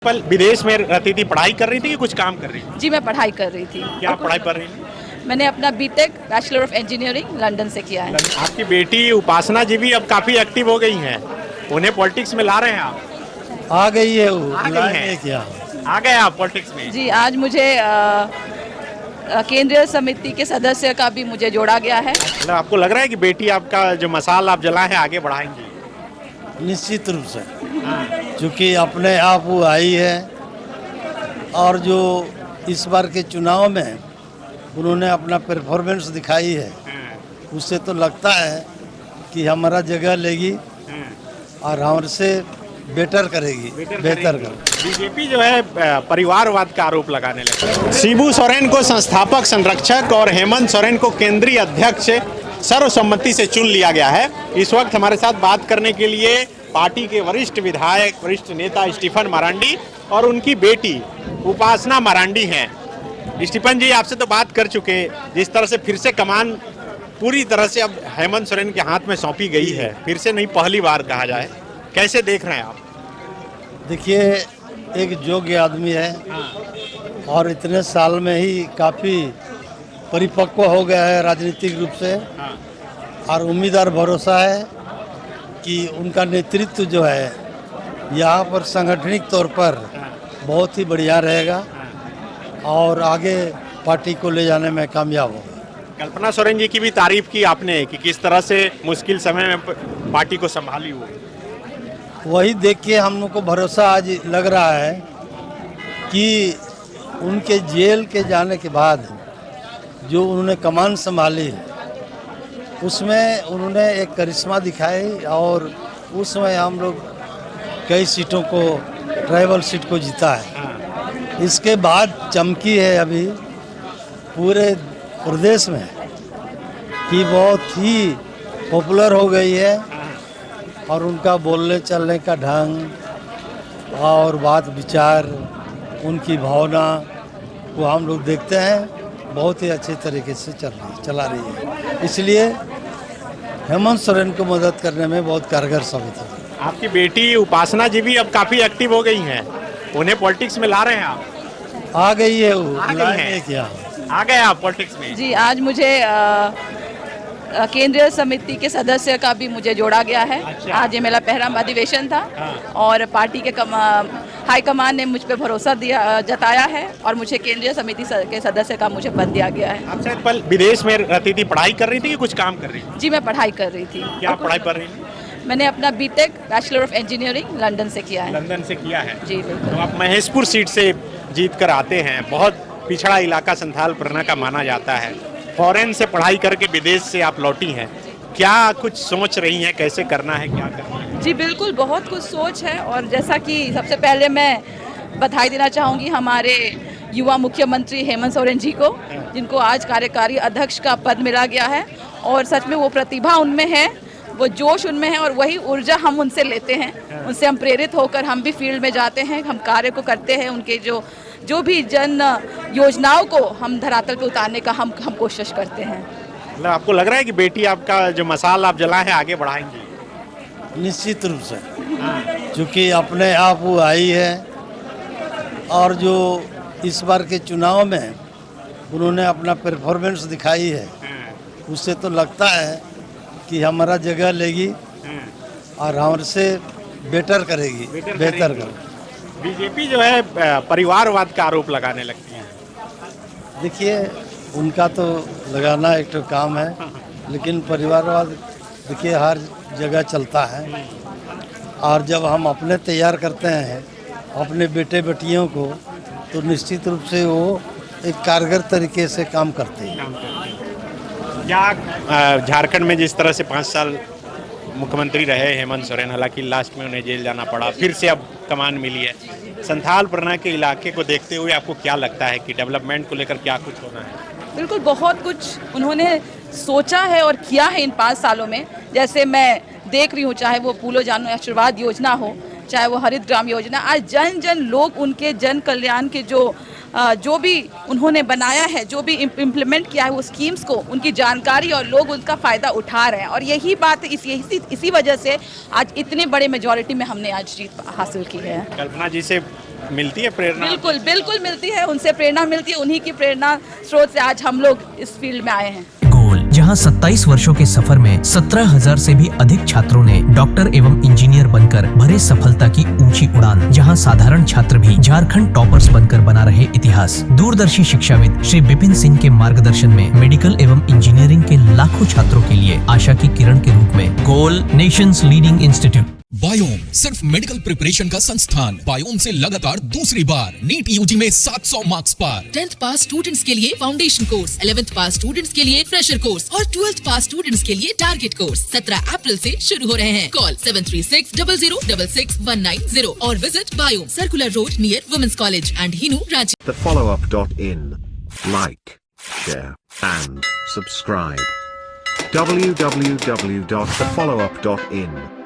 पल विदेश में रहती थी, पढ़ाई कर रही थी कि कुछ काम कर रही थी? जी, मैं पढ़ाई कर रही थी। क्या पढ़ाई कर रही थी? मैंने अपना BTech bachelor of engineering London से किया है। आपकी बेटी उपासना जी भी अब काफी एक्टिव हो गई हैं, उन्हें पॉलिटिक्स में ला रहे हैं आप? आ गई है वो, आ गई लाए है। हैं क्या? आ गए आप पॉलिटिक्स में? जी, आज मुझे केंद्रीय समिति के सदस्य का भी मुझे जोड़ा गया है। मतलब आपको लग रहा है कि बेटी आपका जो मसाल आप जला है आगे बढ़ाएंगी? निश्चित रूप से, क्योंकि अपने आप वो आई है और जो इस बार के चुनाव में उन्होंने अपना परफॉर्मेंस दिखाई है, उससे तो लगता है कि हमारा जगह लेगी और हमसे बेटर करेगी, बेहतर करेगी। बीजेपी जो है परिवारवाद का आरोप लगाने लगी। शिबू सोरेन को संस्थापक संरक्षक और हेमंत सोरेन को केंद्रीय अध्यक्ष सर्वसम्मति से चुन लिया गया है। इस वक्त हमारे साथ बात करने के लिए पार्टी के वरिष्ठ विधायक, वरिष्ठ नेता स्टीफन मरांडी और उनकी बेटी उपासना मरांडी हैं। स्टीफन जी, आपसे तो बात कर चुके, जिस तरह से फिर से कमान पूरी तरह से अब हेमंत सोरेन के हाथ में सौंपी गई है, फिर से नहीं पहली बार कहा जाए, कैसे देख रहे हैं आप? देखिए, एक योग्य आदमी है और इतने साल में ही काफ़ी परिपक्व हो गया है राजनीतिक रूप से, और उम्मीद और भरोसा है कि उनका नेतृत्व जो है यहाँ पर सांगठनिक तौर पर बहुत ही बढ़िया रहेगा और आगे पार्टी को ले जाने में कामयाब होगा। कल्पना सोरेन जी की भी तारीफ की आपने कि किस तरह से मुश्किल समय में पार्टी को संभाली वो। वही देख के हम लोग को भरोसा आज लग रहा है कि उनके जेल के जाने के बाद जो उन्होंने कमान संभाली, उसमें उन्होंने एक करिश्मा दिखाई और उसमें हम लोग कई सीटों को, ट्राइबल सीट को जीता है। इसके बाद चमकी है अभी पूरे प्रदेश में कि बहुत ही पॉपुलर हो गई है और उनका बोलने चलने का ढंग और बात विचार, उनकी भावना को हम लोग देखते हैं बहुत ही अच्छे तरीके से चला रही है। इसलिए हेमंत सोरेन को मदद करने में बहुत कारगर साबित होगी। आपकी बेटी उपासना जी भी अब काफी एक्टिव हो गई हैं, उन्हें पॉलिटिक्स में ला रहे हैं आप? आ गई है वो, आ गई लाए है। हैं क्या? आ गए आप पॉलिटिक्स में? जी, आज मुझे केंद्रीय समिति के सदस्य का भी मुझे जोड़ा गया है। अच्छा। आज ये मेरा पहला अधिवेशन था और पार्टी के हाईकमान ने मुझ पर भरोसा जताया है और मुझे केंद्रीय समिति के सदस्य का मुझे पद दिया गया है। आप शायद पल विदेश में रहती थी, पढ़ाई कर रही थी कि कुछ काम कर रही थी? जी, मैं पढ़ाई कर रही थी। क्या पढ़ाई कर रही थी? मैंने अपना BTech bachelor of engineering London से किया है। लंदन से किया है। जी बिल्कुल। तो आप महेशपुर सीट से जीत कर आते हैं, बहुत पिछड़ा इलाका संथाल परगना का माना जाता है। फॉरेन से पढ़ाई करके विदेश से आप लौटी हैं, क्या कुछ सोच रही हैं, कैसे करना है, क्या करना है? जी बिल्कुल, बहुत कुछ सोच है और जैसा कि सबसे पहले मैं बधाई देना चाहूँगी हमारे युवा मुख्यमंत्री हेमंत सोरेन जी को, जिनको आज कार्यकारी अध्यक्ष का पद मिला गया है। और सच में वो प्रतिभा उनमें है, वो जोश उनमें है और वही ऊर्जा हम उनसे लेते हैं। उनसे हम प्रेरित होकर हम भी फील्ड में जाते हैं, हम कार्य को करते हैं। उनके जो भी जन योजनाओं को हम धरातल पे उतारने का हम कोशिश करते हैं। मतलब आपको लग रहा है कि बेटी आपका जो मसाल आप जला है आगे बढ़ाएंगी? निश्चित रूप से, क्योंकि अपने आप वो आई है और जो इस बार के चुनाव में उन्होंने अपना परफॉर्मेंस दिखाई है, उससे तो लगता है कि हमारा जगह लेगी और हमसे बेटर करेगी, बेहतर करेगी। बीजेपी जो है परिवारवाद का आरोप लगाने लगती है। देखिए, उनका तो लगाना एक तो काम है, लेकिन परिवारवाद देखिए हर जगह चलता है और जब हम अपने तैयार करते हैं अपने बेटे बेटियों को, तो निश्चित रूप से वो एक कारगर तरीके से काम करते हैं। क्या झारखंड में जिस तरह से 5 साल मुख्यमंत्री रहे हेमंत सोरेन, हालांकि लास्ट में उन्हें जेल जाना पड़ा, फिर से अब कमान मिली है, संथाल परगना के इलाके को देखते हुए आपको क्या लगता है कि डेवलपमेंट को लेकर क्या कुछ होना है? बिल्कुल, बहुत कुछ उन्होंने सोचा है और किया है इन 5 सालों में। जैसे मैं देख रही हूँ, चाहे वो फूलो जानो आशीर्वाद योजना हो, चाहे वो हरित ग्राम योजना, आज जन जन लोग उनके जन कल्याण के जो भी उन्होंने बनाया है, जो भी इम्प्लीमेंट किया है वो स्कीम्स को, उनकी जानकारी और लोग उनका फ़ायदा उठा रहे हैं। और यही बात इसी वजह से आज इतने बड़े मेजॉरिटी में हमने आज जीत हासिल की है। कल्पना जी से मिलती है प्रेरणा? बिल्कुल बिल्कुल मिलती है, उनसे प्रेरणा मिलती है, उन्हीं की प्रेरणा स्रोत से आज हम लोग इस फील्ड में आए हैं। गोल, जहां 27 वर्षों के सफर में 17,000 से भी अधिक छात्रों ने डॉक्टर एवं इंजीनियर बनकर भरे सफलता की ऊंची उड़ान, जहां साधारण छात्र भी झारखंड टॉपर्स बनकर बना रहे इतिहास। दूरदर्शी शिक्षाविद श्री विपिन सिंह के मार्गदर्शन में मेडिकल एवं इंजीनियरिंग के लाखों छात्रों के लिए आशा की किरण के रूप में गोल, नेशंस लीडिंग इंस्टीट्यूट। बायोम सिर्फ मेडिकल प्रिपरेशन का संस्थान। बायोम से लगातार दूसरी बार नीट यूजी में 700 मार्क्स पार। 10th पास स्टूडेंट्स के लिए फाउंडेशन कोर्स, 11th पास स्टूडेंट्स के लिए फ्रेशर कोर्स और 12th पास स्टूडेंट्स के लिए टारगेट कोर्स 17 अप्रैल से शुरू हो रहे हैं। कॉल 7360066190 और visit Biome, circular road near women's college and Hinoo, Ranchi. thefollowup.in. Like, share, and subscribe. www.thefollowup.in